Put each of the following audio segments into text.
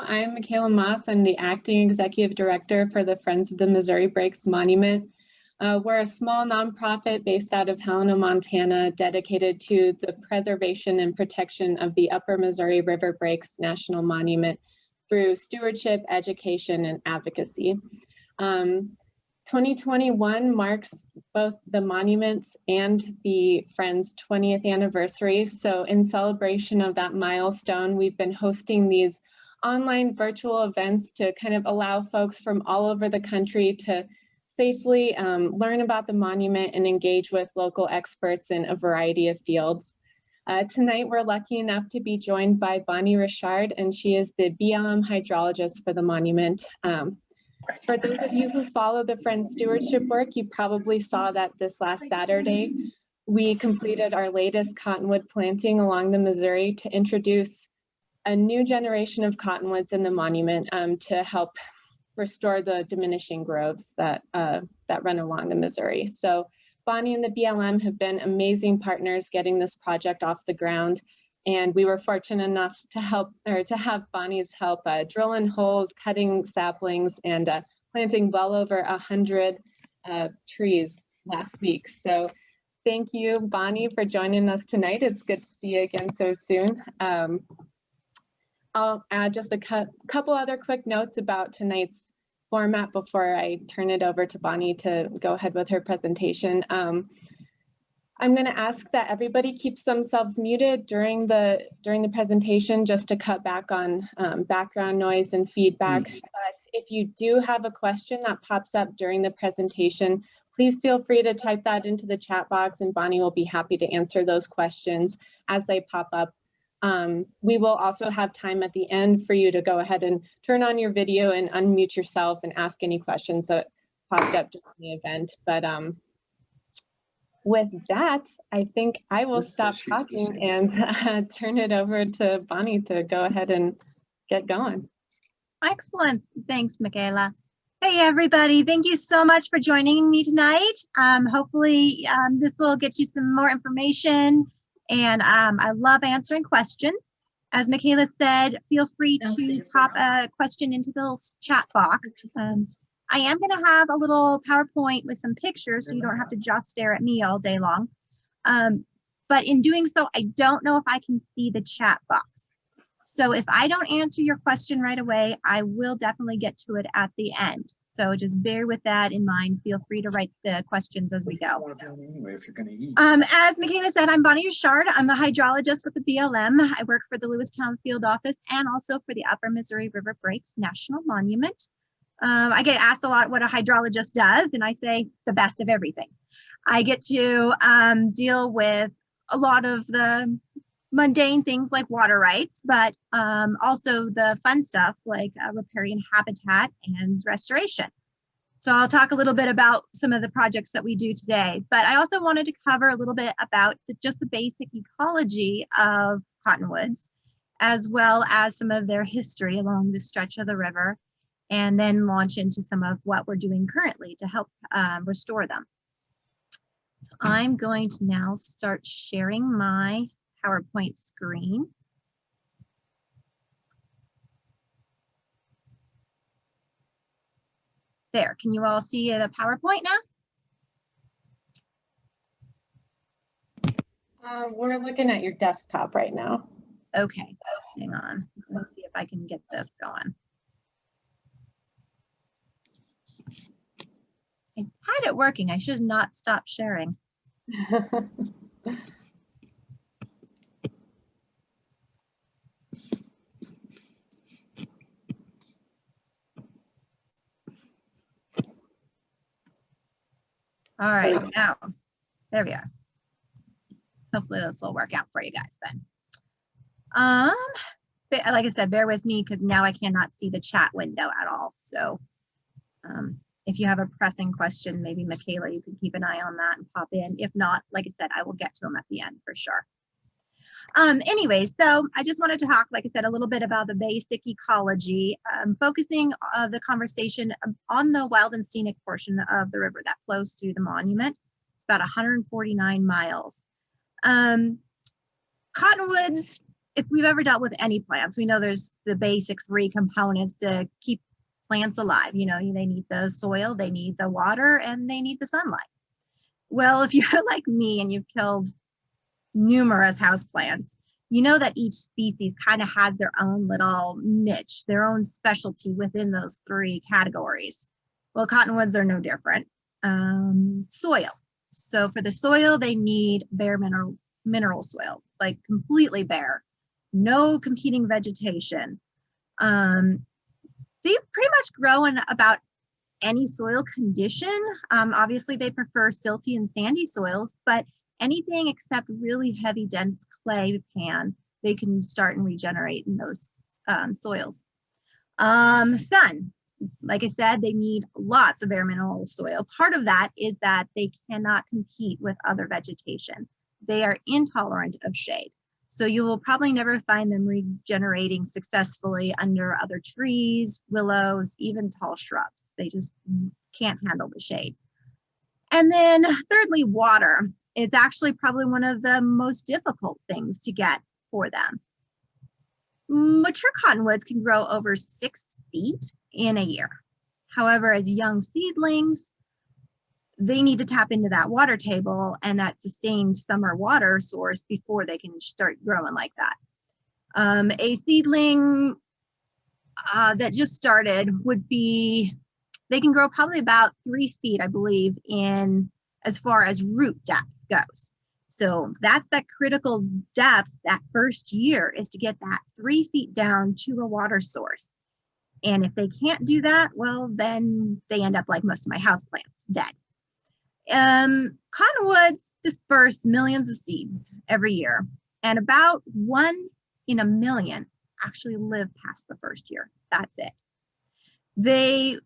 I'm Michaela Moss. I'm the Acting Executive Director for the Friends of the Missouri Breaks Monument. We're a small nonprofit based out of Helena, Montana, dedicated to the preservation and protection of the Upper Missouri River Breaks National Monument through stewardship, education, and advocacy. 2021 marks both the monuments and the Friends' 20th anniversary. So in celebration of that milestone, we've been hosting these online virtual events to kind of allow folks from all over the country to safely learn about the monument and engage with local experts in a variety of fields. Tonight, we're lucky enough to be joined by Bonny Richard, and she is the BLM hydrologist for the monument. For those of you who follow the Friends stewardship work, you probably saw that this last Saturday, we completed our latest cottonwood planting along the Missouri to introduce a new generation of cottonwoods in the monument to help restore the diminishing groves that run along the Missouri. So Bonny and the BLM have been amazing partners getting this project off the ground. And we were fortunate enough to have Bonny's help drilling holes, cutting saplings, and planting well over 100 trees last week. So thank you, Bonny, for joining us tonight. It's good to see you again so soon. I'll add just a couple other quick notes about tonight's format before I turn it over to Bonny to go ahead with her presentation. I'm going to ask that everybody keeps themselves muted during the presentation just to cut back on background noise and feedback. But if you do have a question that pops up during the presentation, please feel free to type that into the chat box and Bonny will be happy to answer those questions as they pop up. We will also have time at the end for you to go ahead and turn on your video and unmute yourself and ask any questions that popped up during the event. But with that, I think I will stop talking and turn it over to Bonny to go ahead and get going. Excellent. Thanks, Michaela. Hey, everybody. Thank you so much for joining me tonight. Hopefully, this will get you some more information. And I love answering questions. As Michaela said, feel free to pop a question into the little chat box. I am going to have a little PowerPoint with some pictures so you don't have to just stare at me all day long. But in doing so, I don't know if I can see the chat box. So if I don't answer your question right away, I will definitely get to it at the end. So just bear with that in mind. Feel free to write the questions as we go. As Michaela said, I'm Bonny Richard. I'm the hydrologist with the BLM. I work for the Lewistown Field Office and also for the Upper Missouri River Breaks National Monument. I get asked a lot what a hydrologist does, and I say the best of everything. I get to deal with a lot of the mundane things like water rights, but also the fun stuff like riparian habitat and restoration. So I'll talk a little bit about some of the projects that we do today, but I also wanted to cover a little bit about just the basic ecology of cottonwoods, as well as some of their history along the stretch of the river, and then launch into some of what we're doing currently to help restore them. So I'm going to now start sharing my PowerPoint screen. There, can you all see the PowerPoint now? We're looking at your desktop right now. Okay, hang on. Let's see if I can get this going. I had it working. I should not stop sharing. All right, now, there we are. Hopefully this will work out for you guys then. Like I said, bear with me because now I cannot see the chat window at all. So if you have a pressing question, maybe Michaela, you can keep an eye on that and pop in. If not, like I said, I will get to them at the end for sure. Anyways, so I just wanted to talk, like I said, a little bit about the basic ecology, focusing the conversation on the wild and scenic portion of the river that flows through the monument. It's about 149 miles. Cottonwoods if we've ever dealt with any plants, we know there's the basic 3 components to keep plants alive. You know, they need the soil, they need the water, and they need the sunlight. Well, if you're like me and you've killed numerous houseplants, you know that each species kind of has their own little niche, their own specialty within those 3 categories. Well, cottonwoods are no different. Soil. So for the soil, they need bare mineral soil, like completely bare, no competing vegetation. They pretty much grow in about any soil condition. Obviously, they prefer silty and sandy soils, but anything except really heavy, dense clay pan, they can start and regenerate in those soils. Sun. Like I said, they need lots of bare mineral soil. Part of that is that they cannot compete with other vegetation. They are intolerant of shade. So you will probably never find them regenerating successfully under other trees, willows, even tall shrubs. They just can't handle the shade. And then thirdly, water. It's actually probably one of the most difficult things to get for them. Mature cottonwoods can grow over 6 feet in a year. However, as young seedlings, they need to tap into that water table and that sustained summer water source before they can start growing like that. A seedling that just started would be, they can grow probably about 3 feet, I believe, in as far as root depth goes. So that's that critical depth that first year, is to get that 3 feet down to a water source. And if they can't do that, well, then they end up like most of my houseplants, dead. Cottonwoods disperse millions of seeds every year, and about 1 in a million actually live past the first year. That's it. They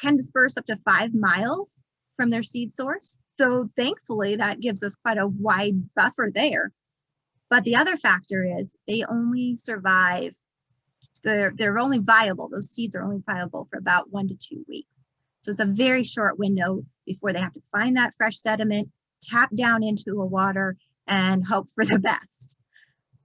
can disperse up to 5 miles from their seed source. So thankfully, that gives us quite a wide buffer there. But the other factor is they only survive, they're only viable, those seeds are only viable for about 1 to 2 weeks. So it's a very short window before they have to find that fresh sediment, tap down into a water, and hope for the best.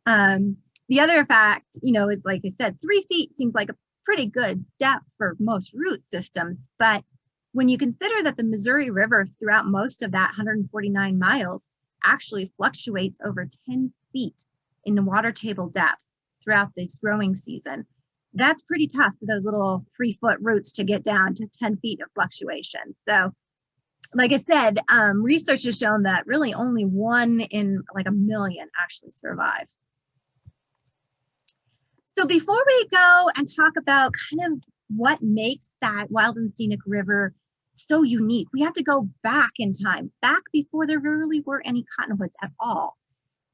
The other fact, is like I said, 3 feet seems like a pretty good depth for most root systems, but when you consider that the Missouri River throughout most of that 149 miles actually fluctuates over 10 feet in the water table depth throughout this growing season, that's pretty tough for those little 3-foot roots to get down to 10 feet of fluctuation. So like I said, research has shown that really only 1 in like a million actually survive. So before we go and talk about kind of what makes that wild and scenic river so unique, we have to go back in time, back before there really were any cottonwoods at all.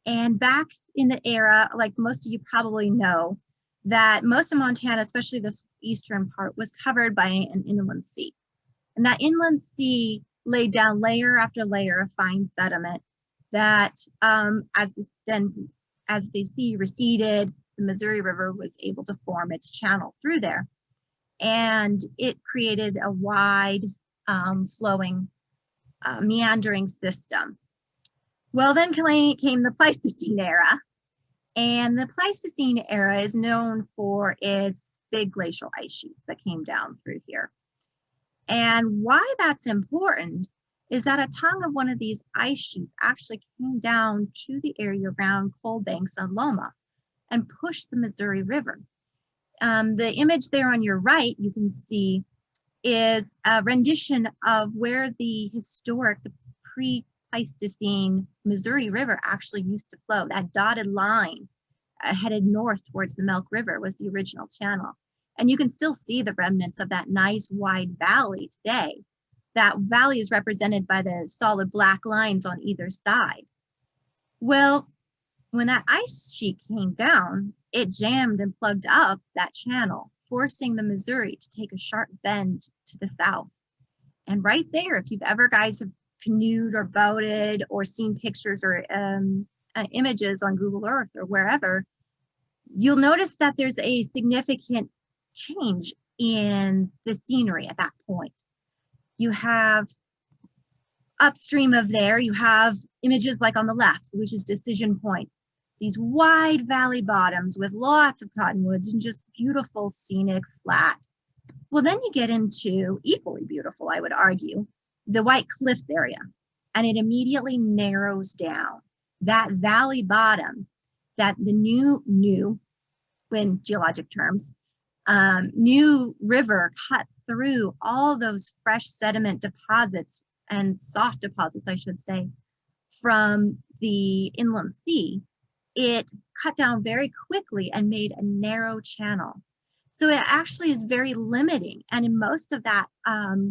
And back in the era, like most of you probably know, that most of Montana, especially this eastern part, was covered by an inland sea. And that inland sea laid down layer after layer of fine sediment that as the sea receded, the Missouri River was able to form its channel through there. And it created a wide flowing meandering system. Well, then came the Pleistocene era. And the Pleistocene era is known for its big glacial ice sheets that came down through here. And why that's important is that a tongue of one of these ice sheets actually came down to the area around Coal Banks on Loma and pushed the Missouri River. The image there on your right, you can see, is a rendition of where the pre-Pleistocene Missouri River actually used to flow. That dotted line headed north towards the Milk River was the original channel. And you can still see the remnants of that nice wide valley today. That valley is represented by the solid black lines on either side. Well, when that ice sheet came down, it jammed and plugged up that channel, forcing the Missouri to take a sharp bend to the south. And right there, if you've ever guys have canoed or boated or seen pictures or images on Google Earth or wherever, you'll notice that there's a significant change in the scenery at that point. You have upstream of there, you have images like on the left, which is Decision Point. these wide valley bottoms with lots of cottonwoods and just beautiful scenic flat. Well, then you get into equally beautiful, I would argue, the White Cliffs area, and it immediately narrows down that valley bottom that the new, in geologic terms, new river cut through all those fresh sediment deposits and soft deposits, I should say, from the inland sea. It cut down very quickly and made a narrow channel. So it actually is very limiting. And in most of that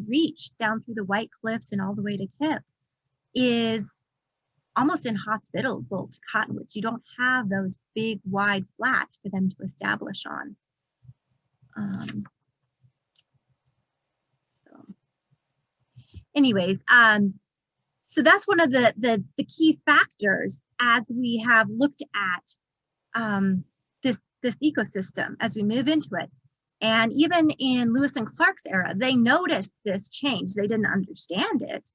reach down through the White Cliffs and all the way to Kip is almost inhospitable to cottonwoods. You don't have those big wide flats for them to establish on. So that's one of the key factors as we have looked at this ecosystem as we move into it. And even in Lewis and Clark's era, they noticed this change. They didn't understand it,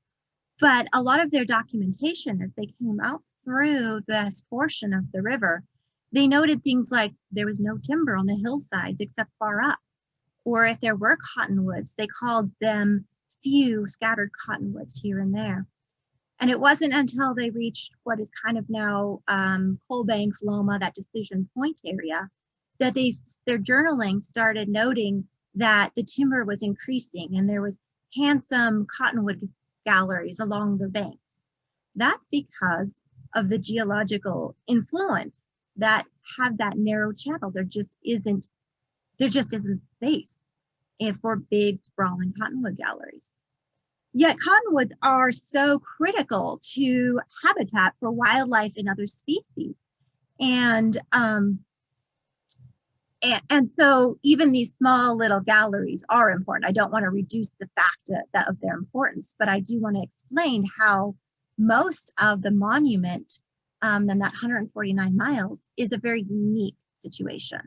but a lot of their documentation as they came out through this portion of the river, they noted things like there was no timber on the hillsides except far up. Or if there were cottonwoods, they called them few scattered cottonwoods here and there. And it wasn't until they reached what is kind of now Coal Banks, Loma, that Decision Point area, that their journaling started noting that the timber was increasing and there was handsome cottonwood galleries along the banks. That's because of the geological influence that have that narrow channel. There just isn't space for big sprawling cottonwood galleries. Yet cottonwoods are so critical to habitat for wildlife and other species. And so even these small little galleries are important. I don't want to reduce the fact of their importance, but I do want to explain how most of the monument, and that 149 miles, is a very unique situation.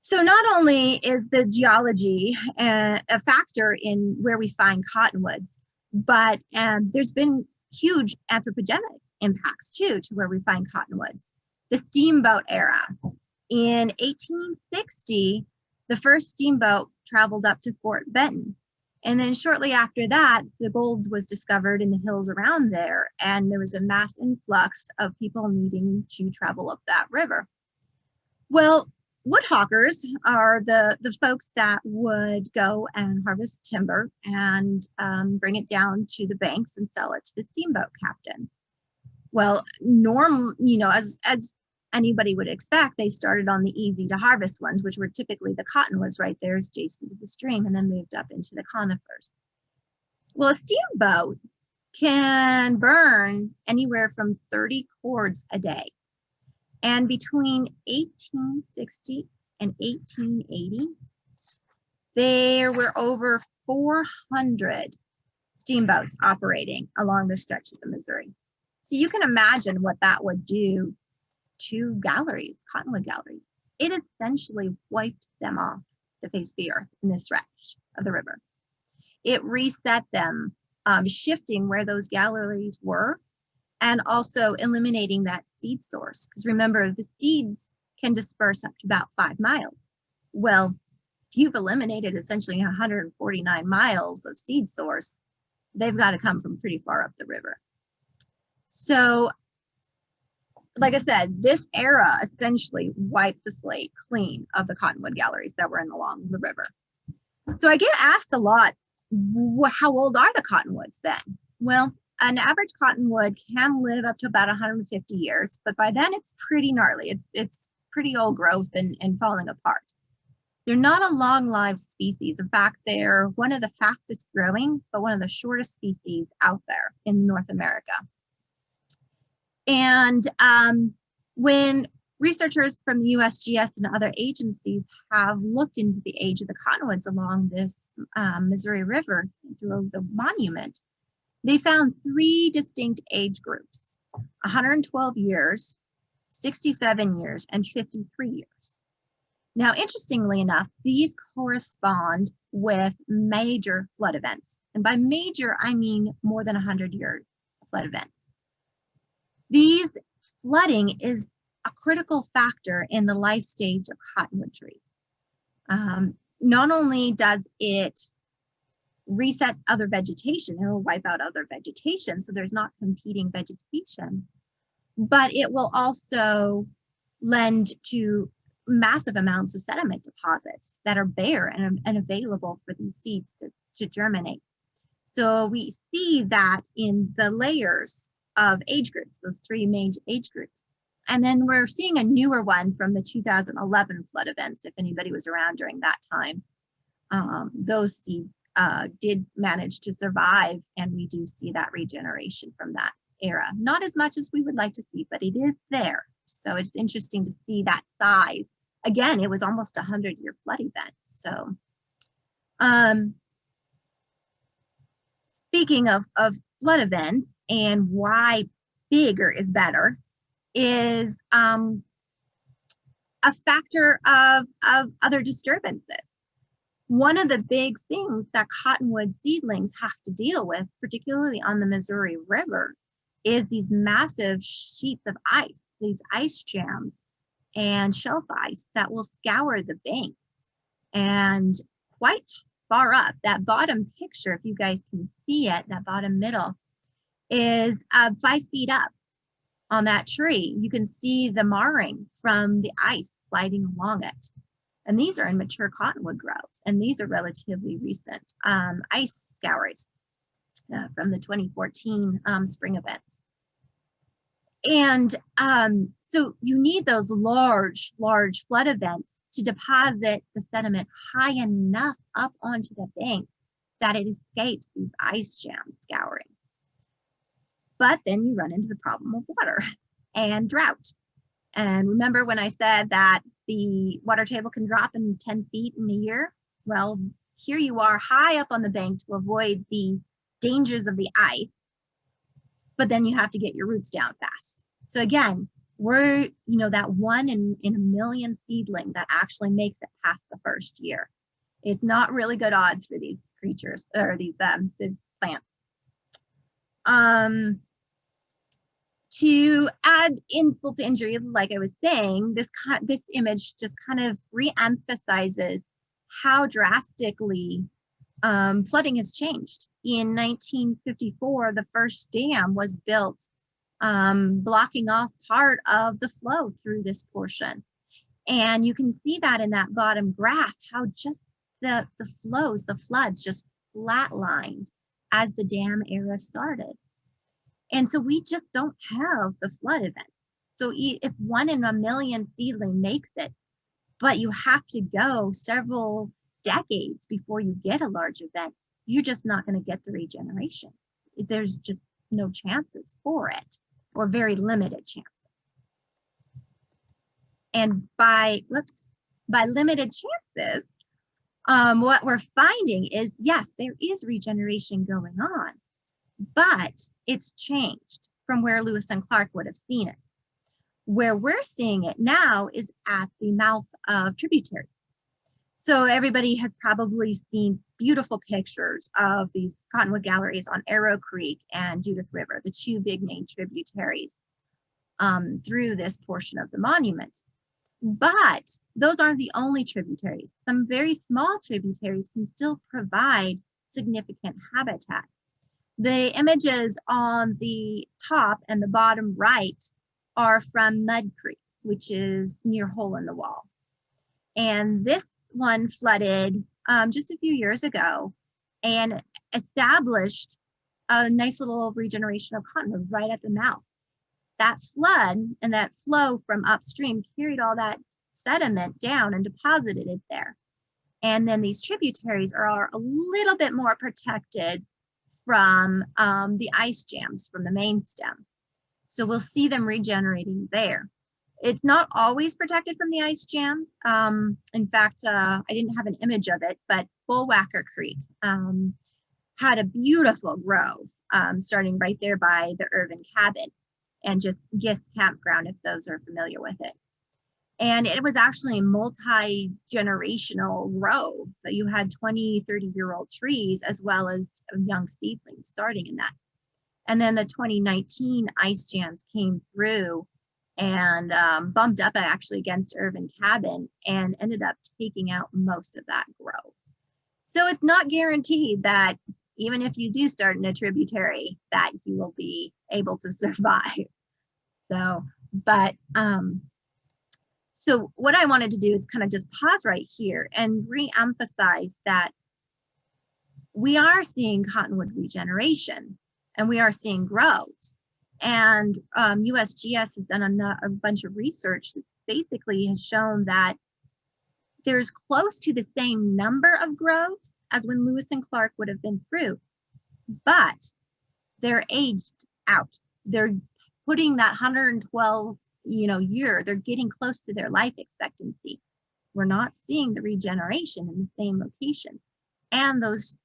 So not only is the geology a factor in where we find cottonwoods, but there's been huge anthropogenic impacts too to where we find cottonwoods. The Steamboat Era. In 1860, the first steamboat traveled up to Fort Benton. And then shortly after that, the gold was discovered in the hills around there, and there was a mass influx of people needing to travel up that river. Well, woodhawkers are the folks that would go and harvest timber and bring it down to the banks and sell it to the steamboat captains. Well, as anybody would expect, they started on the easy to harvest ones, which were typically the cottonwoods right there adjacent to the stream, and then moved up into the conifers. Well, a steamboat can burn anywhere from 30 cords a day. And between 1860 and 1880, there were over 400 steamboats operating along the stretch of the Missouri. So you can imagine what that would do to galleries, cottonwood galleries. It essentially wiped them off the face of the earth in this stretch of the river. It reset them, shifting where those galleries were, and also eliminating that seed source. Because remember, the seeds can disperse up to about 5 miles. Well, if you've eliminated essentially 149 miles of seed source, they've got to come from pretty far up the river. So, like I said, this era essentially wiped the slate clean of the cottonwood galleries that were along the river. So I get asked a lot, how old are the cottonwoods then? Well, an average cottonwood can live up to about 150 years, but by then it's pretty gnarly. It's pretty old growth and falling apart. They're not a long-lived species. In fact, they're one of the fastest growing, but one of the shortest species out there in North America. And when researchers from the USGS and other agencies have looked into the age of the cottonwoods along this Missouri River through the monument, they found 3 distinct age groups: 112 years, 67 years, and 53 years. Now, interestingly enough, these correspond with major flood events. And by major, I mean more than 100-year flood events. These flooding is a critical factor in the life stage of cottonwood trees. Not only does it reset other vegetation, it will wipe out other vegetation, so there's not competing vegetation, but it will also lend to massive amounts of sediment deposits that are bare and available for these seeds to germinate. So we see that in the layers of age groups, those three main age groups. And then we're seeing a newer one from the 2011 flood events, if anybody was around during that time. Those seeds did manage to survive, and we do see that regeneration from that era. Not as much as we would like to see, but it is there. So it's interesting to see that size. Again, it was almost a 100-year flood event. So speaking of flood events and why bigger is better is a factor of other disturbances. One of the big things that cottonwood seedlings have to deal with, particularly on the Missouri River, is these massive sheets of ice, these ice jams and shelf ice that will scour the banks. And quite far up, that bottom picture, if you guys can see it, that bottom middle, is 5 feet up on that tree. You can see the marring from the ice sliding along it. And these are in mature cottonwood groves, and these are relatively recent ice scours from the 2014 spring events. And so you need those large flood events to deposit the sediment high enough up onto the bank that it escapes these ice jams scouring. But then you run into the problem of water and drought. And remember when I said that the water table can drop in 10 feet in a year? Well, here you are high up on the bank to avoid the dangers of the ice, but then you have to get your roots down fast. So again, we're, that 1 in a million seedling that actually makes it past the first year. It's not really good odds for these creatures or these plants. To add insult to injury, like I was saying, this image just kind of re-emphasizes how drastically flooding has changed. In 1954, the first dam was built, blocking off part of the flow through this portion. And you can see that in that bottom graph, how just the floods just flatlined as the dam era started. And so we just don't have the flood events. So if 1 in a million seedling makes it, but you have to go several decades before you get a large event, you're just not going to get the regeneration. There's just no chances for it, or very limited chances. And by limited chances, what we're finding is, yes, there is regeneration going on, but it's changed from where Lewis and Clark would have seen it. Where we're seeing it now is at the mouth of tributaries. So everybody has probably seen beautiful pictures of these cottonwood galleries on Arrow Creek and Judith River, the two big main tributaries through this portion of the monument. But those aren't the only tributaries. Some very small tributaries can still provide significant habitat. The images on the top and the bottom right are from Mud Creek, which is near Hole in the Wall. And this one flooded just a few years ago and established a nice little regeneration of cottonwood right at the mouth. That flood and that flow from upstream carried all that sediment down and deposited it there. And then these tributaries are a little bit more protected from the ice jams from the main stem. So we'll see them regenerating there. It's not always protected from the ice jams. In fact, I didn't have an image of it, but Bullwhacker Creek had a beautiful grove starting right there by the Irvin cabin and just Gist Campground, if those are familiar with it. And it was actually a multi-generational grove, but you had 20, 30-year-old trees as well as young seedlings starting in that. And then the 2019 ice jams came through and bumped up actually against urban cabin and ended up taking out most of that growth. So it's not guaranteed that even if you do start in a tributary that you will be able to survive. So, but so what I wanted to do is kind of just pause right here and re-emphasize that we are seeing cottonwood regeneration and we are seeing growth. And USGS has done a bunch of research that basically has shown that there's close to the same number of growths as when Lewis and Clark would have been through, but they're aged out. They're putting that 112 year, they're getting close to their life expectancy. We're not seeing the regeneration in the same location. And those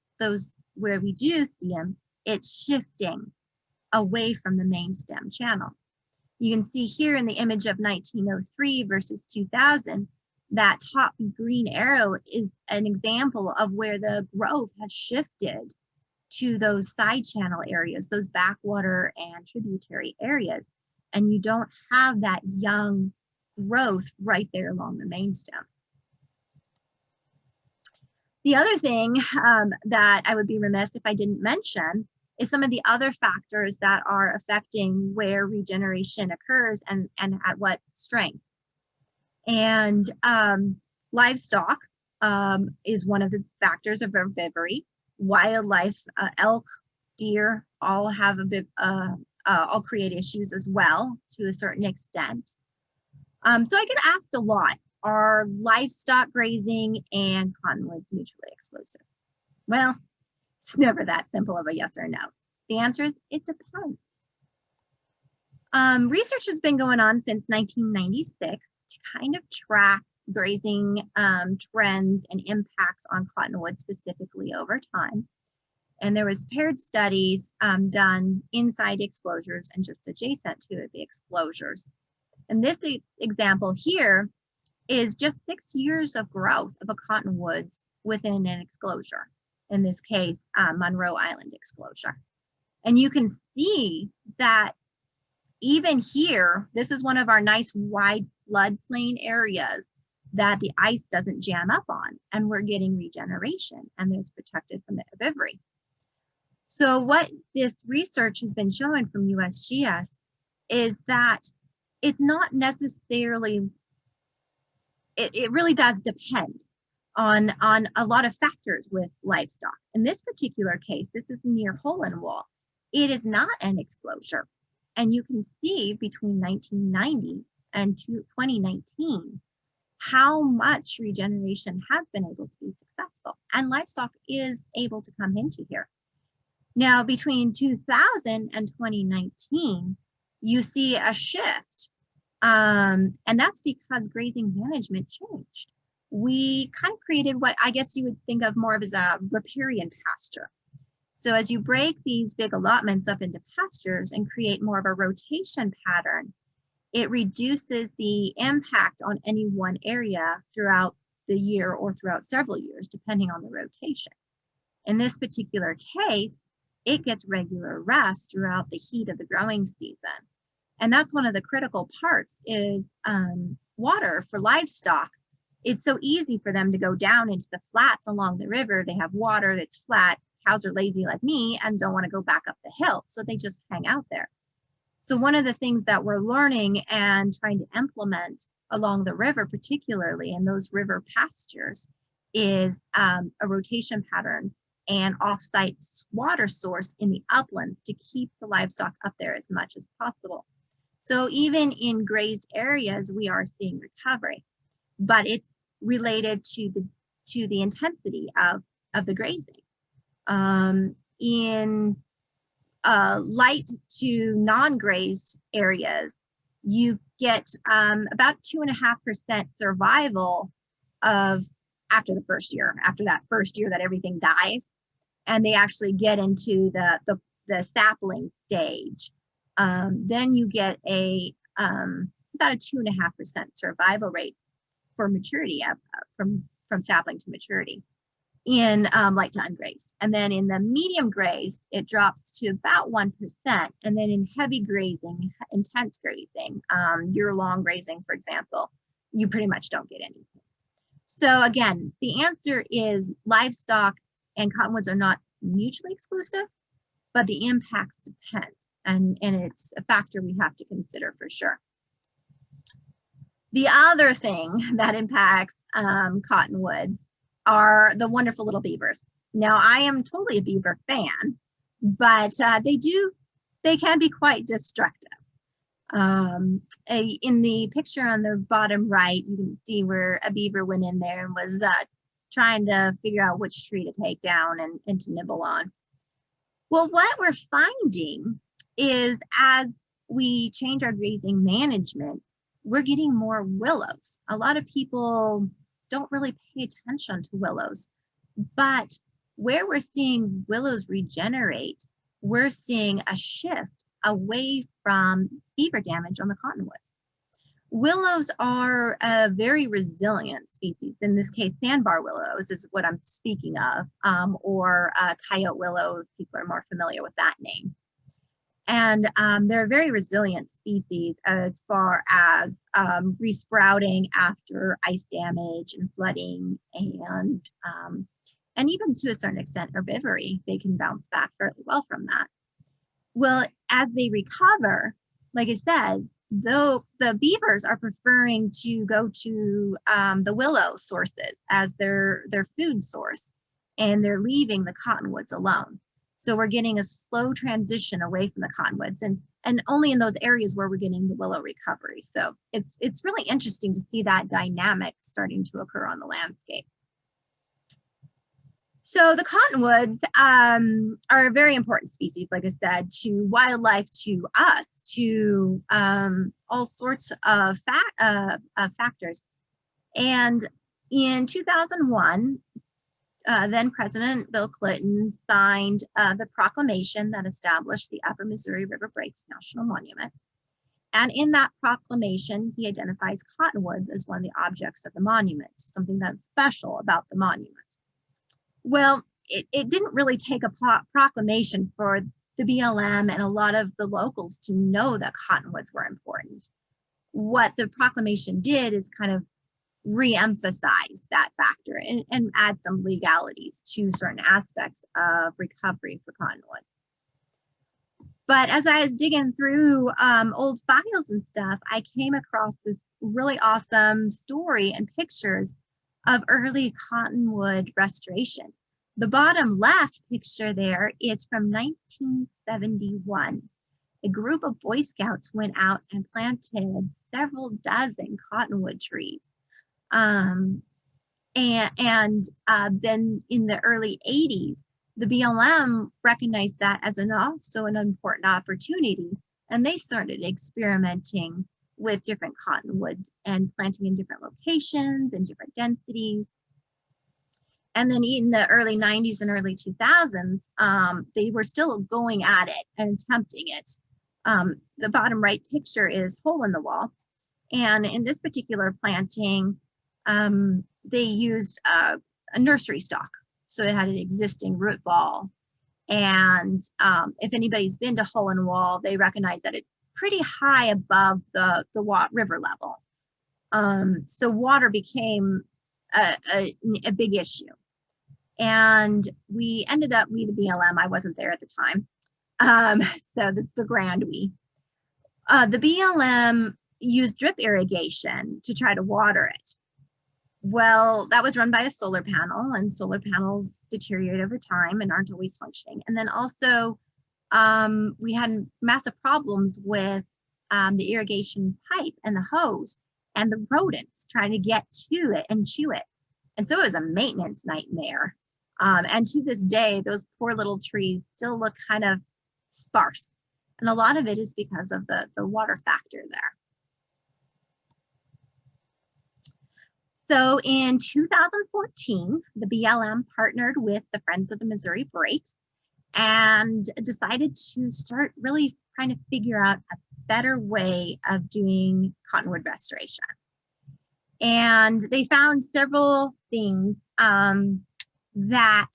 where we do see them, it's shifting away from the main stem channel. You can see here in the image of 1903 versus 2000, that top green arrow is an example of where the growth has shifted to those side channel areas, those backwater and tributary areas. And you don't have that young growth right there along the main stem. The other thing that I would be remiss if I didn't mention is some of the other factors that are affecting where regeneration occurs and at what strength. And livestock is one of the factors of herbivory. Wildlife, elk, deer, all have a bit, all create issues as well to a certain extent. So I get asked a lot, are livestock grazing and cottonwoods mutually exclusive? Well, it's never that simple of a yes or no. The answer is it depends. Research has been going on since 1996 to kind of track grazing trends and impacts on cottonwood specifically over time. And there was paired studies done inside exclosures and just adjacent to the exclosures. And this example here is just 6 years of growth of a cottonwoods within an exclosure. In this case, Monroe Island exclosure. And you can see that even here, this is one of our nice wide floodplain areas that the ice doesn't jam up on, and we're getting regeneration, and it's protected from the herbivory. So what this research has been showing from USGS is that it's not necessarily, it really does depend on a lot of factors with livestock. In this particular case, this is near Hole in Wall. It is not an exclosure. And you can see between 1990 and 2019, how much regeneration has been able to be successful. And livestock is able to come into here. Now, between 2000 and 2019, you see a shift. And that's because grazing management changed. We kind of created what I guess you would think of more of as a riparian pasture. So as you break these big allotments up into pastures and create more of a rotation pattern, it reduces the impact on any one area throughout the year or throughout several years, depending on the rotation. In this particular case, it gets regular rest throughout the heat of the growing season. And that's one of the critical parts is water for livestock. It's so easy for them to go down into the flats along the river. They have water that's flat. Cows are lazy like me and don't want to go back up the hill, so they just hang out there. So one of the things that we're learning and trying to implement along the river, particularly in those river pastures, is a rotation pattern and off-site water source in the uplands to keep the livestock up there as much as possible. So even in grazed areas, we are seeing recovery, but it's related to the intensity of the grazing. In light to non-grazed areas, you get about 2.5% survival after the first year, after that first year that everything dies, and they actually get into the sapling stage. Then you get about a 2.5% survival rate for maturity from sapling to maturity. in light to ungrazed. And then in the medium grazed, it drops to about 1%. And then in heavy grazing, intense grazing, year-long grazing, for example, you pretty much don't get anything. So again, the answer is livestock and cottonwoods are not mutually exclusive, but the impacts depend. And it's a factor we have to consider for sure. The other thing that impacts cottonwoods are the wonderful little beavers. Now, I am totally a beaver fan, but they can be quite destructive. In the picture on the bottom right, you can see where a beaver went in there and was trying to figure out which tree to take down and to nibble on. Well, what we're finding is as we change our grazing management, we're getting more willows. A lot of people don't really pay attention to willows, but where we're seeing willows regenerate, we're seeing a shift away from beaver damage on the cottonwoods. Willows are a very resilient species. In this case, sandbar willows is what I'm speaking of, or coyote willow, if people are more familiar with that name. And they're a very resilient species as far as resprouting after ice damage and flooding, and even to a certain extent herbivory. They can bounce back fairly well from that. Well, as they recover, like I said, though the beavers are preferring to go to the willow sources as their food source, and they're leaving the cottonwoods alone. So we're getting a slow transition away from the cottonwoods, and only in those areas where we're getting the willow recovery. So it's really interesting to see that dynamic starting to occur on the landscape. So the cottonwoods are a very important species, like I said, to wildlife, to us, to all sorts of factors. And in 2001, then President Bill Clinton signed the proclamation that established the Upper Missouri River Breaks National Monument. And in that proclamation, he identifies cottonwoods as one of the objects of the monument, something that's special about the monument. Well, it didn't really take a proclamation for the BLM and a lot of the locals to know that cottonwoods were important. What the proclamation did is kind of re-emphasize that factor and add some legalities to certain aspects of recovery for cottonwood. But as I was digging through old files and stuff, I came across this really awesome story and pictures of early cottonwood restoration. The bottom left picture there is from 1971. A group of Boy Scouts went out and planted several dozen cottonwood trees. Then in the early 80s, the BLM recognized that as also an important opportunity, and they started experimenting with different cottonwood and planting in different locations and different densities. And then in the early 90s and early 2000s, they were still going at it and attempting it. The bottom right picture is hole in the wall. And in this particular planting, they used a nursery stock. So it had an existing root ball. And if anybody's been to hole in the wall, they recognize that it's pretty high above the river level. So water became a big issue. And we ended up, the BLM, I wasn't there at the time. So that's the grand we. The BLM used drip irrigation to try to water it. Well, that was run by a solar panel, and solar panels deteriorate over time and aren't always functioning. And then also, we had massive problems with the irrigation pipe and the hose and the rodents trying to get to it and chew it. And so it was a maintenance nightmare. And to this day, those poor little trees still look kind of sparse. And a lot of it is because of the water factor there. So in 2014, the BLM partnered with the Friends of the Missouri Breaks and decided to start really trying to figure out a better way of doing cottonwood restoration. And they found several things. that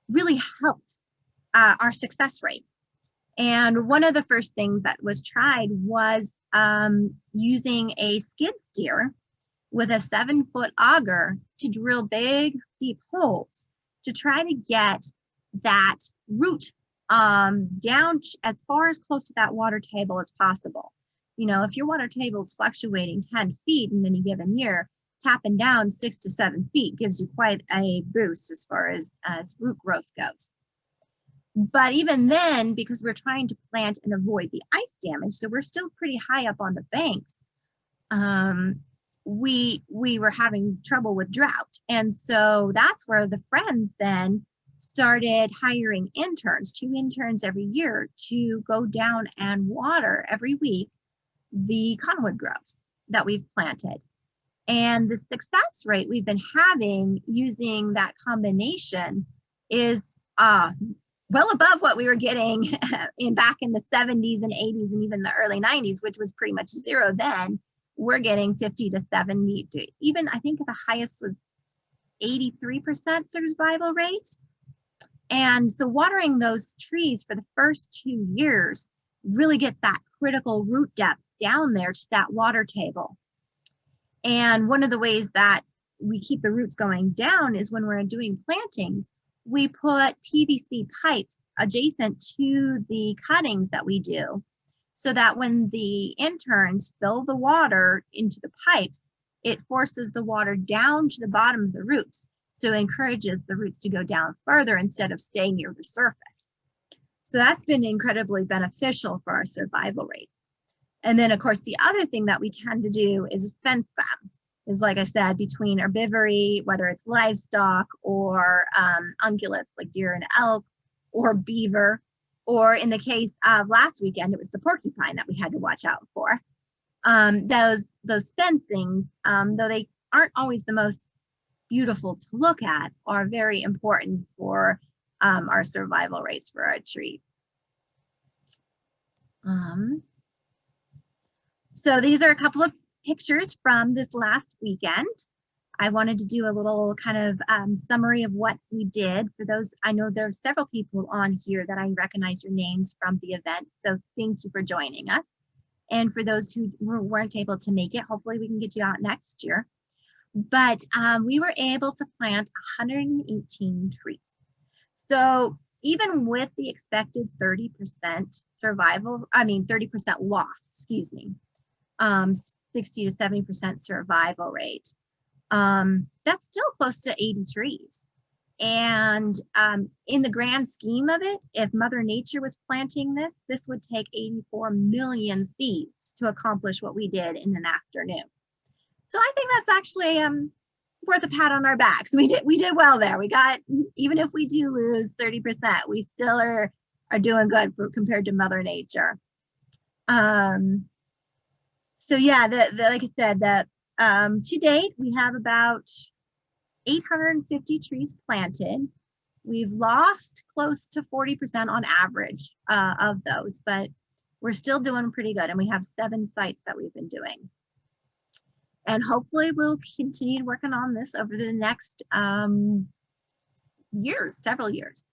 really helped our success rate. And one of the first things that was tried was using a skid steer with a 7-foot auger to drill big, deep holes to try to get that root down as far as close to that water table as possible. You know, if your water table is fluctuating 10 feet in any given year, tapping down 6 to 7 feet gives you quite a boost as far as root growth goes. But even then, because we're trying to plant and avoid the ice damage, so we're still pretty high up on the banks, we were having trouble with drought. And so that's where the Friends then started hiring interns, 2 interns every year, to go down and water every week the cottonwood groves that we've planted. And the success rate we've been having using that combination is well above what we were getting back in the 70s and 80s and even the early 90s, which was pretty much zero then. We're getting 50 to 70, even I think the highest was 83% survival rate. And so watering those trees for the first 2 years really gets that critical root depth down there to that water table. And one of the ways that we keep the roots going down is when we're doing plantings, we put PVC pipes adjacent to the cuttings that we do, so that when the interns fill the water into the pipes, it forces the water down to the bottom of the roots. So it encourages the roots to go down further instead of staying near the surface. So that's been incredibly beneficial for our survival rates. And then of course, the other thing that we tend to do is fence them. Is, like I said, between herbivory, whether it's livestock or ungulates like deer and elk or beaver, or in the case of last weekend, it was the porcupine that we had to watch out for. Those fencings, though they aren't always the most beautiful to look at, are very important for our survival rates for our trees. So these are a couple of pictures from this last weekend. I wanted to do a little kind of summary of what we did. For those, I know there are several people on here that I recognize your names from the event, so thank you for joining us. And for those who weren't able to make it, hopefully we can get you out next year. But we were able to plant 118 trees. So even with the expected 30% survival, 30% loss, excuse me, 60 to 70% survival rate. That's still close to 80 trees. And in the grand scheme of it, if Mother Nature was planting this, this would take 84 million seeds to accomplish what we did in an afternoon. So I think that's actually worth a pat on our backs. We did well there. We got, even if we do lose 30%, we still are doing good compared to Mother Nature. So yeah, like I said, that to date, we have about 850 trees planted. We've lost close to 40% on average of those, but we're still doing pretty good. And we have 7 sites that we've been doing. And hopefully we'll continue working on this over the next years, several years.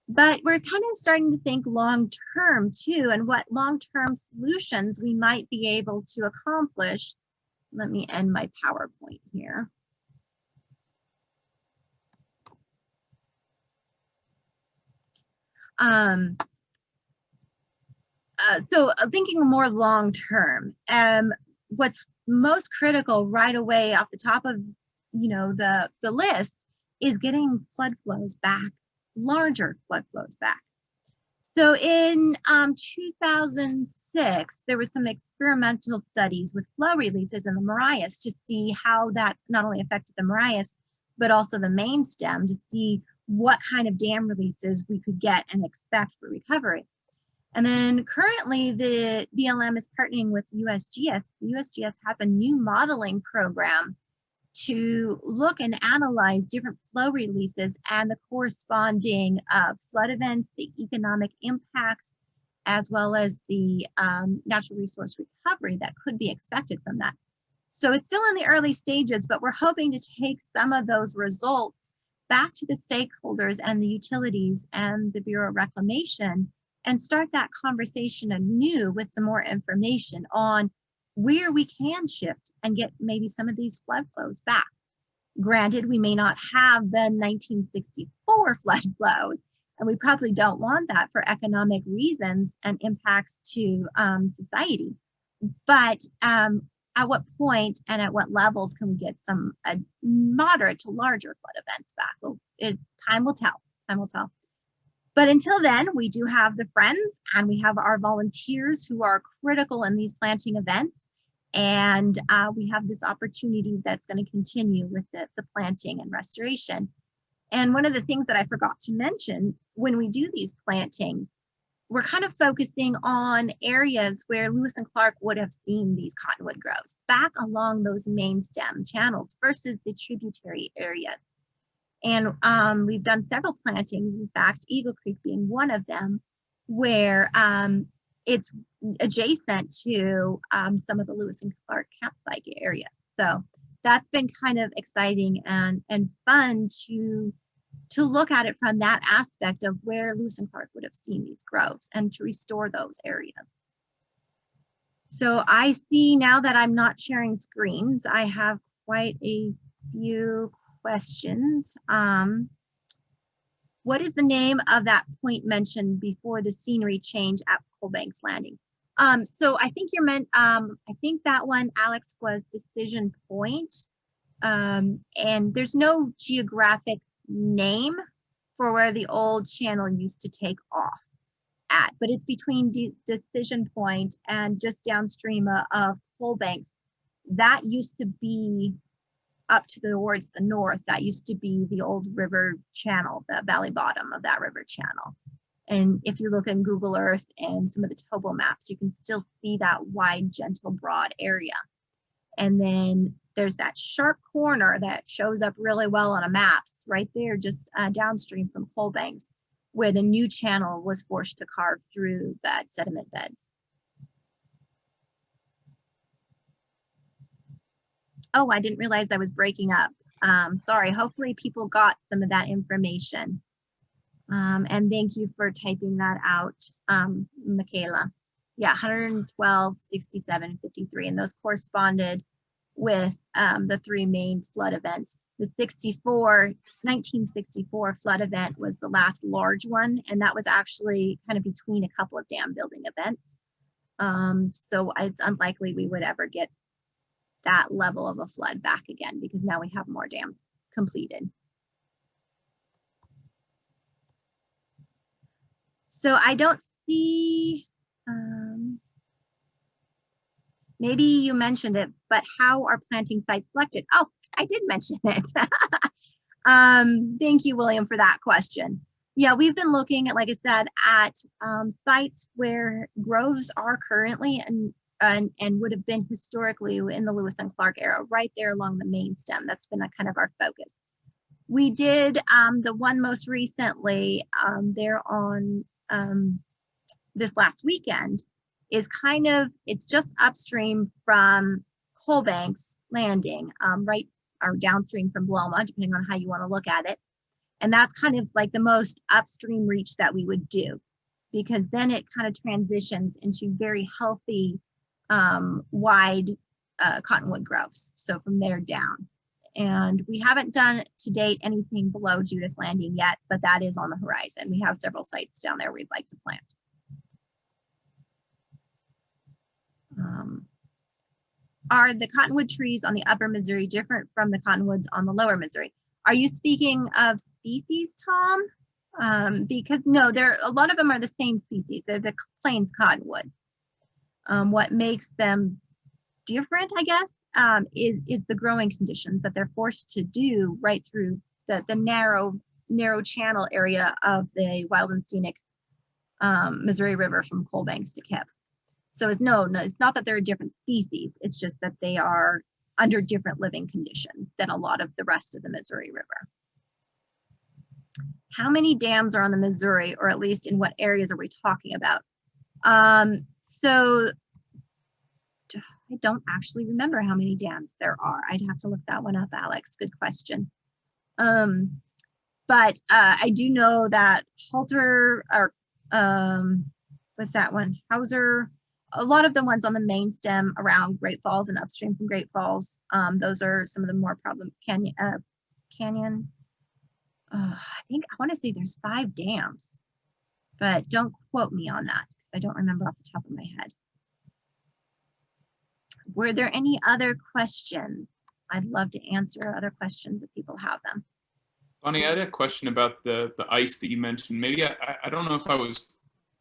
But we're kind of starting to think long-term too, and what long-term solutions we might be able to accomplish. Let me end my PowerPoint here. So thinking more long-term, what's most critical right away off the top of the list is getting flood flows back, larger flood flows back. So in 2006, there was some experimental studies with flow releases in the Marias to see how that not only affected the Marias, but also the main stem, to see what kind of dam releases we could get and expect for recovery. And then currently the BLM is partnering with USGS. The USGS has a new modeling program to look and analyze different flow releases and the corresponding flood events, the economic impacts, as well as the natural resource recovery that could be expected from that. So it's still in the early stages, but we're hoping to take some of those results back to the stakeholders and the utilities and the Bureau of Reclamation and start that conversation anew with some more information on where we can shift and get maybe some of these flood flows back. Granted, we may not have the 1964 flood flows, and we probably don't want that for economic reasons and impacts to society. But at what point and at what levels can we get some moderate to larger flood events back? Well, time will tell. Time will tell. But until then, we do have the friends and we have our volunteers who are critical in these planting events. And we have this opportunity that's going to continue with the planting and restoration. And one of the things that I forgot to mention, when we do these plantings, we're kind of focusing on areas where Lewis and Clark would have seen these cottonwood groves, back along those main stem channels versus the tributary areas. And we've done several plantings, in fact, Eagle Creek being one of them, where it's adjacent to some of the Lewis and Clark campsite areas. So that's been kind of exciting and fun to look at it from that aspect of where Lewis and Clark would have seen these groves and to restore those areas. So I see now that I'm not sharing screens, I have quite a few questions. What is the name of that point mentioned before the scenery change at Coalbanks Landing? So I think you're meant, I think that one, Alex, was Decision Point. And there's no geographic name for where the old channel used to take off at, but it's between Decision Point and just downstream of Coalbanks. That used to be up towards the north. That used to be the old river channel, the valley bottom of that river channel. And if you look in Google Earth and some of the topo maps, you can still see that wide, gentle, broad area. And then there's that sharp corner that shows up really well on a maps right there, just downstream from Coalbanks, where the new channel was forced to carve through that sediment beds. Oh, I didn't realize I was breaking up. Sorry, hopefully people got some of that information. And thank you for typing that out, Michaela. Yeah, 112, 67, 53, and those corresponded with the three main flood events. The 1964 flood event was the last large one, and that was actually kind of between a couple of dam building events. So it's unlikely we would ever get that level of a flood back again, because now we have more dams completed. So I don't see, maybe you mentioned it, but how are planting sites selected? Oh, I did mention it. Thank you, William, for that question. Yeah, we've been looking at, like I said, at sites where groves are currently and would have been historically in the Lewis and Clark era, right there along the main stem. That's been a kind of our focus. We did the one most recently there on this last weekend is kind of, it's just upstream from Coalbanks Landing, right, or downstream from Bloma, depending on how you want to look at it. And that's kind of like the most upstream reach that we would do, because then it kind of transitions into very healthy, wide cottonwood groves. So from there down. And we haven't done to date anything below Judas Landing yet, but that is on the horizon. We have several sites down there we'd like to plant. Are the cottonwood trees on the upper Missouri different from the cottonwoods on the lower Missouri? Are you speaking of species, Tom? Because no, a lot of them are the same species. They're the plains cottonwood. What makes them different, I guess, is the growing conditions that they're forced to do right through the narrow channel area of the wild and scenic Missouri River from Coalbanks to Kip. So it's no, it's not that they're a different species. It's just that they are under different living conditions than a lot of the rest of the Missouri River. How many dams are on the Missouri, or at least in what areas are we talking about? So I don't actually remember how many dams there are. I'd have to look that one up, Alex. Good question. But I do know that Halter, or what's that one? Hauser, a lot of the ones on the main stem around Great Falls and upstream from Great Falls, those are some of the more problem canyon. I want to say there's 5 dams, but don't quote me on that because I don't remember off the top of my head. Were there any other questions? I'd love to answer other questions if people have them. Bonnie, I had a question about the ice that you mentioned. Maybe I don't know if I was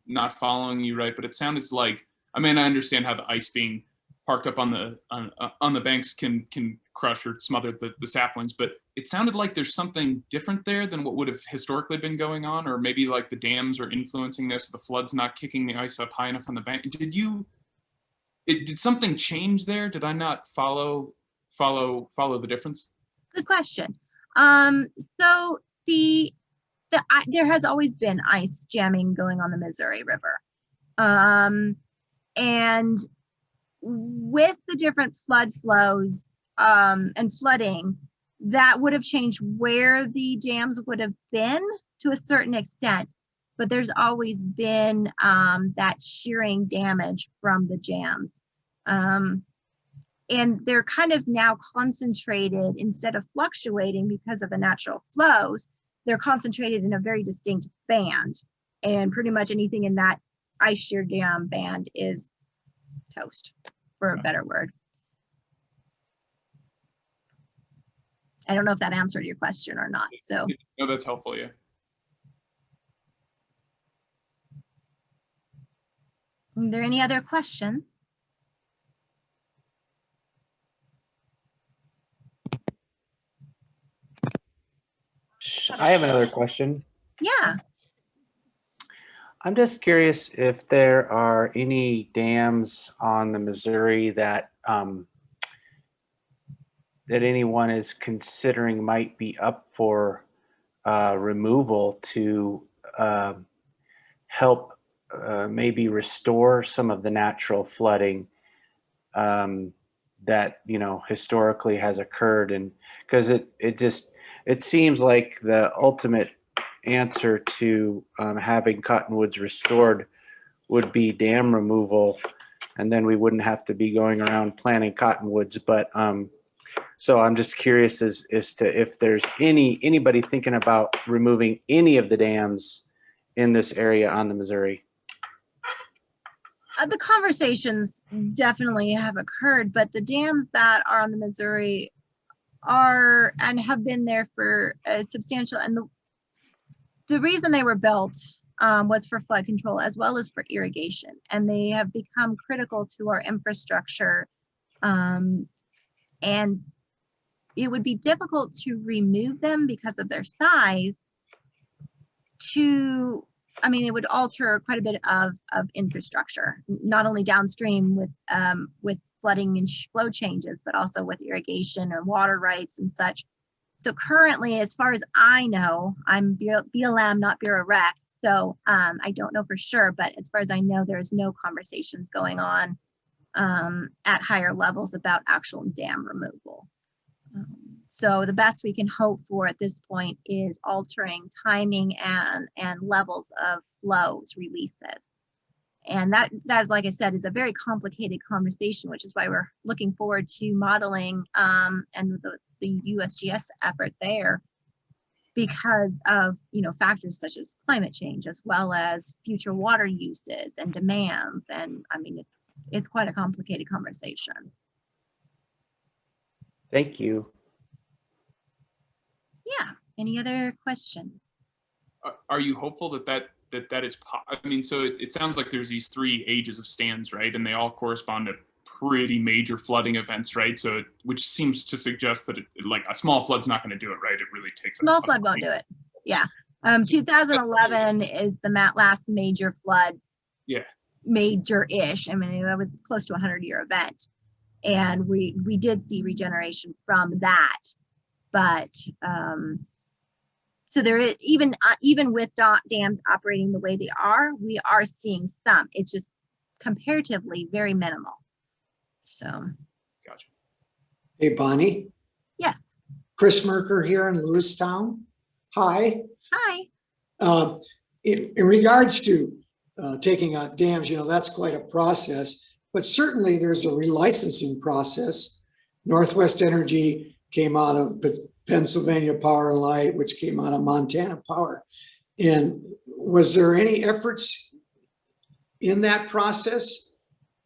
not following you right, but it sounded like, I mean, I understand how the ice being parked up on the banks can crush or smother the saplings, but it sounded like there's something different there than what would have historically been going on, or maybe like the dams are influencing this, or the flood's not kicking the ice up high enough on the bank. Did something change there? Did I not follow the difference? Good question. So there has always been ice jamming going on the Missouri River. And with the different flood flows and flooding, that would have changed where the jams would have been to a certain extent. But there's always been that shearing damage from the jams. And they're kind of now concentrated, instead of fluctuating because of the natural flows, they're concentrated in a very distinct band. And pretty much anything in that ice shear dam band is toast, for a better word. I don't know if that answered your question or not. So no, that's helpful. Yeah. Are there any other questions? I have another question. Yeah. I'm just curious if there are any dams on the Missouri that that anyone is considering might be up for removal to help maybe restore some of the natural flooding that historically has occurred, and because it seems like the ultimate answer to having cottonwoods restored would be dam removal, and then we wouldn't have to be going around planting cottonwoods. But so I'm just curious as to if there's anybody thinking about removing any of the dams in this area on the Missouri. The conversations definitely have occurred, but the dams that are on the Missouri are and have been there for a substantial, and the reason they were built was for flood control as well as for irrigation, and they have become critical to our infrastructure, and it would be difficult to remove them because of their size. It would alter quite a bit of infrastructure, not only downstream with flooding and flow changes, but also with irrigation and water rights and such. So currently, as far as I know, I'm BLM, not Bureau Rec, so I don't know for sure, but as far as I know, there's no conversations going on at higher levels about actual dam removal. So the best we can hope for at this point is altering timing and levels of flows releases. And that's, like I said, is a very complicated conversation, which is why we're looking forward to modeling and the USGS effort there, because of factors such as climate change, as well as future water uses and demands. And it's quite a complicated conversation. Thank you. Yeah. Any other questions? Are you hopeful that is, so it sounds like there's these 3 ages of stands, right? And they all correspond to pretty major flooding events, right? So which seems to suggest that like a small flood's not going to do it, right? It really takes small flood won't do it. Yeah. 2011 is the last major flood. Yeah. Major-ish. That was close to a 100-year event. And we did see regeneration from that. But so there is, even with dams operating the way they are, we are seeing some. It's just comparatively very minimal. So. Gotcha. Hey, Bonnie. Yes. Chris Merker here in Lewistown. Hi. Hi. In regards to taking out dams, that's quite a process, but certainly there's a relicensing process. Northwest Energy came out of Pennsylvania Power and Light, which came out of Montana Power. And was there any efforts in that process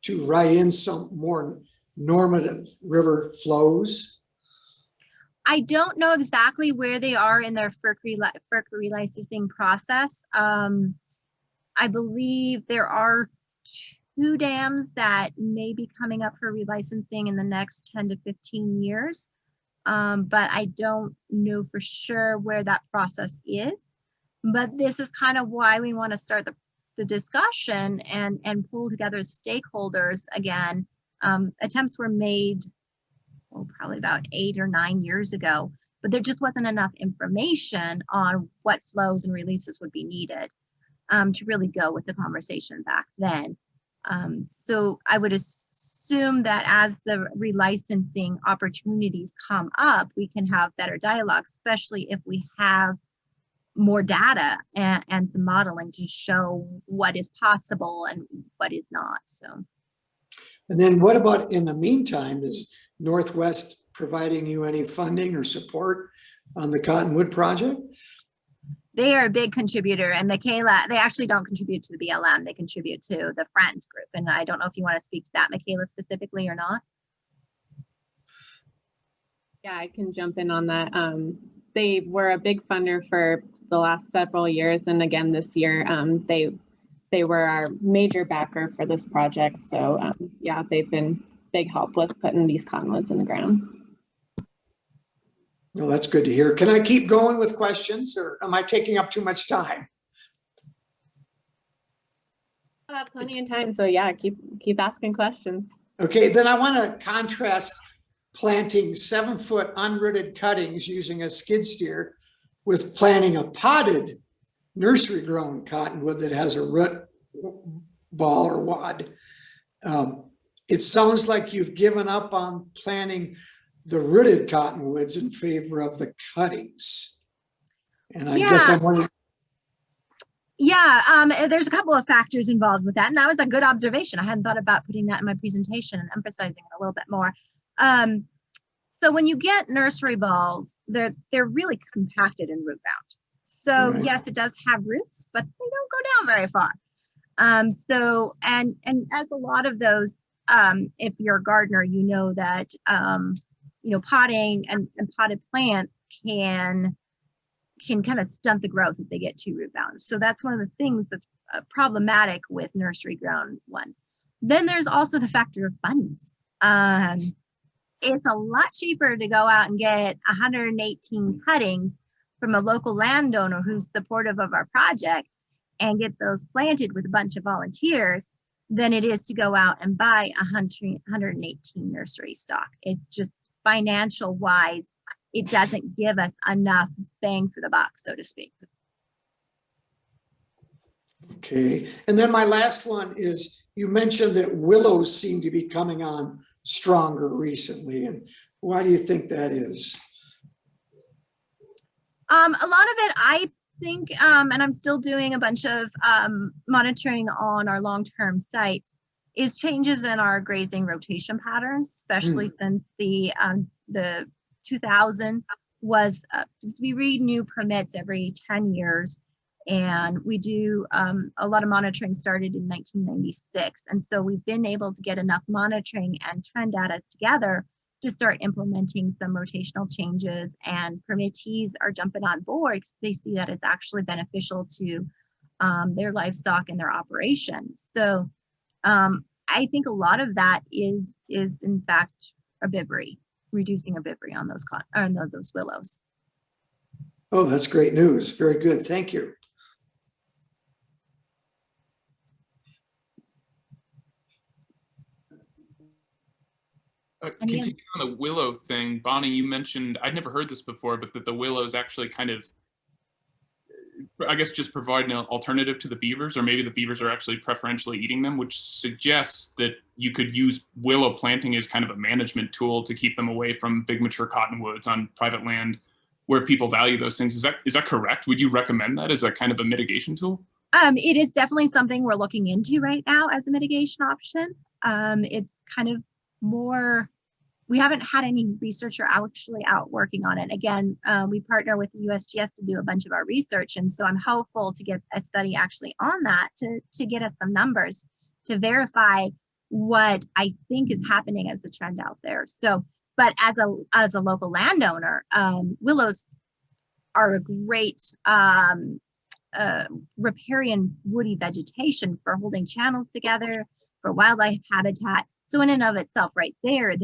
to write in some more normative river flows? I don't know exactly where they are in their FERC relicensing process. I believe there are 2 dams that may be coming up for relicensing in the next 10 to 15 years. But I don't know for sure where that process is. But this is kind of why we want to start the discussion and pull together stakeholders again. Attempts were made probably about 8 or 9 years ago, but there just wasn't enough information on what flows and releases would be needed to really go with the conversation back then. So I would assume that as the relicensing opportunities come up, we can have better dialogue, especially if we have more data and some modeling to show what is possible and what is not. So. And then what about in the meantime, is Northwest providing you any funding or support on the Cottonwood project? They are a big contributor, and Michaela, they actually don't contribute to the BLM, they contribute to the Friends group. And I don't know if you want to speak to that, Michaela, specifically or not. Yeah, I can jump in on that. They were a big funder for the last several years. And again, this year, they were our major backer for this project. So yeah, they've been big help with putting these cottonwoods in the ground. Well, that's good to hear. Can I keep going with questions, or am I taking up too much time? Plenty of time. So yeah, keep asking questions. Okay, then I want to contrast planting 7-foot unrooted cuttings using a skid steer with planting a potted nursery grown cottonwood that has a root ball or wad. It sounds like you've given up on planting the rooted cottonwoods in favor of the cuttings. And I guess I'm wondering. Yeah, there's a couple of factors involved with that. And that was a good observation. I hadn't thought about putting that in my presentation and emphasizing it a little bit more. So when you get nursery balls, they're really compacted and root bound. So Right. Yes, it does have roots, but they don't go down very far. So and as a lot of those, if you're a gardener, you know that potting and potted plants can kind of stunt the growth if they get too root bound. So that's one of the things that's problematic with nursery grown ones. Then there's also the factor of funds. It's a lot cheaper to go out and get 118 cuttings from a local landowner who's supportive of our project and get those planted with a bunch of volunteers than it is to go out and buy 118 nursery stock. It just financial wise, it doesn't give us enough bang for the buck, so to speak. Okay, and then my last one is, you mentioned that willows seem to be coming on stronger recently, and why do you think that is? A lot of it, I think, and I'm still doing a bunch of monitoring on our long-term sites, is changes in our grazing rotation patterns, especially since the 2000 was, we renew permits every 10 years. And we do a lot of monitoring started in 1996. And so we've been able to get enough monitoring and trend data together to start implementing some rotational changes, and permittees are jumping on board because they see that it's actually beneficial to their livestock and their operations. So I think a lot of that is in fact herbivory, reducing herbivory on those willows. Oh, that's great news. Very good. Thank you. Continuing on the willow thing, Bonnie, you mentioned, I'd never heard this before, but that the willows actually kind of, I guess, just provide an alternative to the beavers, or maybe the beavers are actually preferentially eating them, which suggests that you could use willow planting as kind of a management tool to keep them away from big mature cottonwoods on private land. where people value those things. Is that correct? Would you recommend that as a kind of a mitigation tool? It is definitely something we're looking into right now as a mitigation option. It's kind of more, we haven't had any researcher actually out working on it. Again, we partner with the USGS to do a bunch of our research. And so I'm hopeful to get a study actually on that to get us some numbers to verify what I think is happening as the trend out there. So, but as a local landowner, willows are a great riparian woody vegetation for holding channels together, for wildlife habitat. So in and of itself, right there,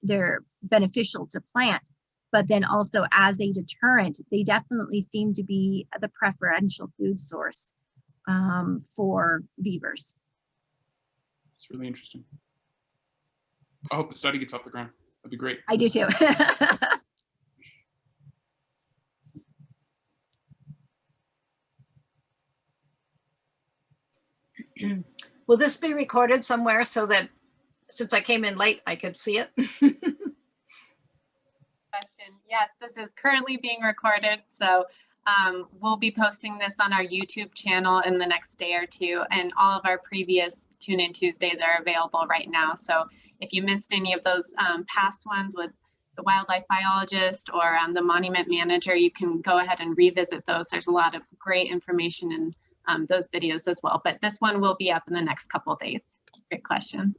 they're beneficial to plant. But then also as a deterrent, they definitely seem to be the preferential food source for beavers. It's really interesting. I hope the study gets off the ground. That'd be great. I do too. Will this be recorded somewhere so that since I came in late, I could see it? Question. Yes, this is currently being recorded. So we'll be posting this on our YouTube channel in the next day or two. And all of our previous Tune In Tuesdays are available right now. So if you missed any of those past ones with the wildlife biologist or the monument manager, you can go ahead and revisit those. There's a lot of great information in those videos as well, but this one will be up in the next couple of days. Great question.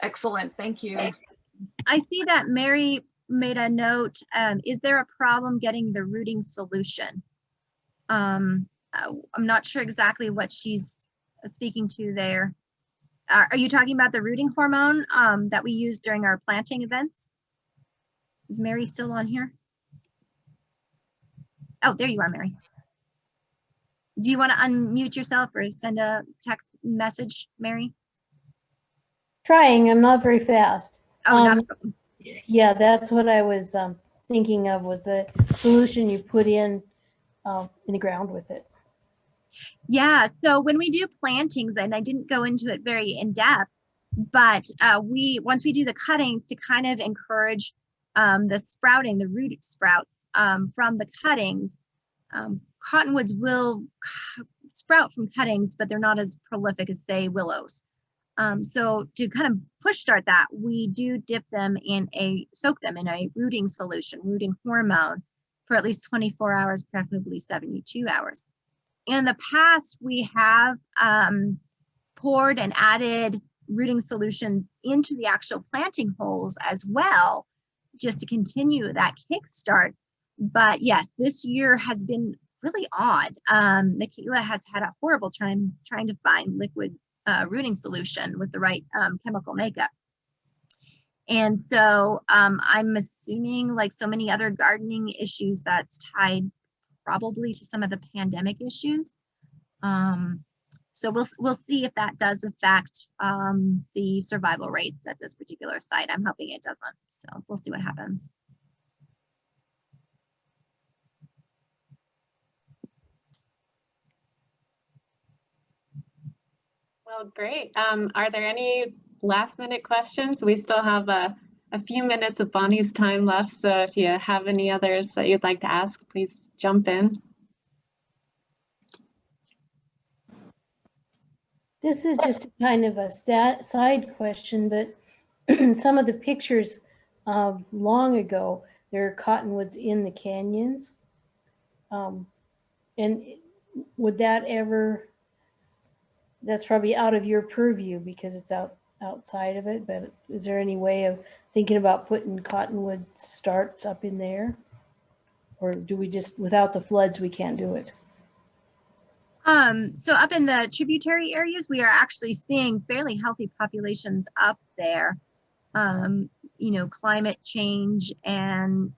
Excellent, thank you. I see that Mary made a note. Is there a problem getting the rooting solution? I'm not sure exactly what she's speaking to there. Are you talking about the rooting hormone that we use during our planting events? Is Mary still on here? Oh, there you are, Mary. Do you want to unmute yourself or send a text message, Mary? Trying, I'm not very fast. Oh, not a problem. Yeah, that's what I was thinking of, was the solution you put in the ground with it. Yeah, so when we do plantings, and I didn't go into it very in depth, but once we do the cuttings to kind of encourage the sprouting, the root sprouts from the cuttings, cottonwoods will sprout from cuttings, but they're not as prolific as, say, willows. So to kind of push start that, we do soak them in a rooting solution, rooting hormone, for at least 24 hours, preferably 72 hours. In the past, we have poured and added rooting solution into the actual planting holes as well, just to continue that kickstart. But yes, this year has been really odd. Michaela has had a horrible time trying to find liquid rooting solution with the right chemical makeup. And so I'm assuming, like so many other gardening issues, that's tied probably to some of the pandemic issues. So we'll see if that does affect the survival rates at this particular site. I'm hoping it doesn't. So we'll see what happens. Well, great. Are there any last minute questions? We still have a few minutes of Bonnie's time left. So if you have any others that you'd like to ask, please jump in. This is just kind of a side question, but some of the pictures of long ago, there are cottonwoods in the canyons. And would that ever, that's probably out of your purview because it's outside of it, but is there any way of thinking about putting cottonwood starts up in there? Or do we just, without the floods, we can't do it? So up in the tributary areas, we are actually seeing fairly healthy populations up there. You know, climate change and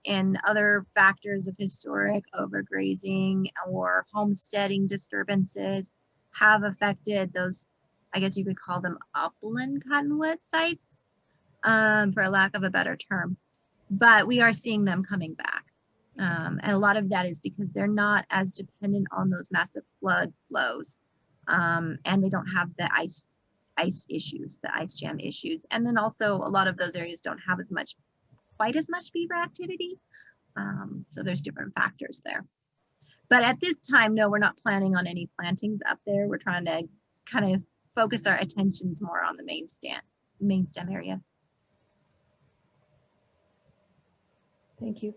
other factors of historic overgrazing or homesteading disturbances have affected those, I guess you could call them upland cottonwood sites, for a lack of a better term. But we are seeing them coming back. And a lot of that is because they're not as dependent on those massive flood flows, and they don't have the ice issues, the ice jam issues. And then also a lot of those areas don't have quite as much beaver activity. So there's different factors there. But at this time, no, we're not planning on any plantings up there. We're trying to kind of focus our attentions more on the main stem area. Thank you.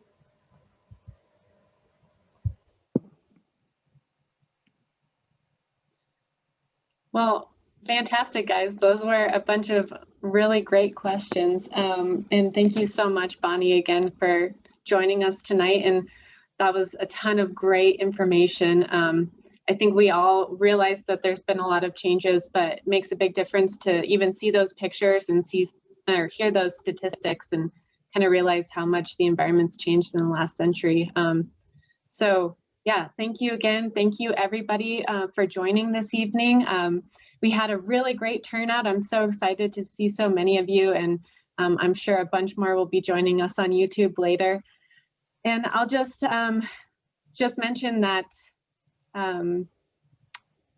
Well, fantastic, guys. Those were a bunch of really great questions. And thank you so much, Bonnie, again, for joining us tonight. And that was a ton of great information. I think we all realize that there's been a lot of changes, but it makes a big difference to even see those pictures and see or hear those statistics and kind of realize how much the environment's changed in the last century. So yeah, thank you again. Thank you everybody for joining this evening. We had a really great turnout. I'm so excited to see so many of you, and I'm sure a bunch more will be joining us on YouTube later. And I'll just mention that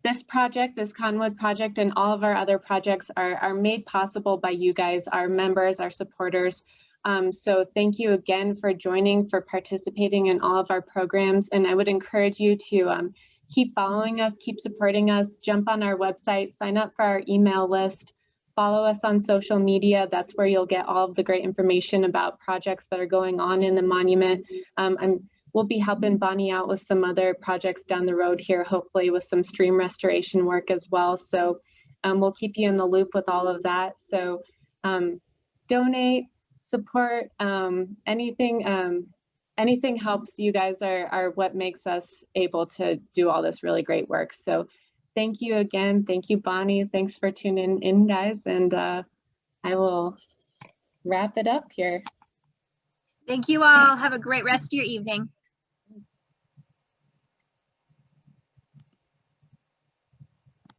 this project, this Cottonwood project, and all of our other projects are made possible by you guys, our members, our supporters. So thank you again for joining, for participating in all of our programs. And I would encourage you to keep following us, keep supporting us, jump on our website, sign up for our email list, follow us on social media. That's where you'll get all of the great information about projects that are going on in the monument. We'll be helping Bonnie out with some other projects down the road here, hopefully with some stream restoration work as well. So we'll keep you in the loop with all of that. So donate, support, anything helps. You guys are what makes us able to do all this really great work. So thank you again. Thank you, Bonnie. Thanks for tuning in, guys. And I will wrap it up here. Thank you all. Have a great rest of your evening.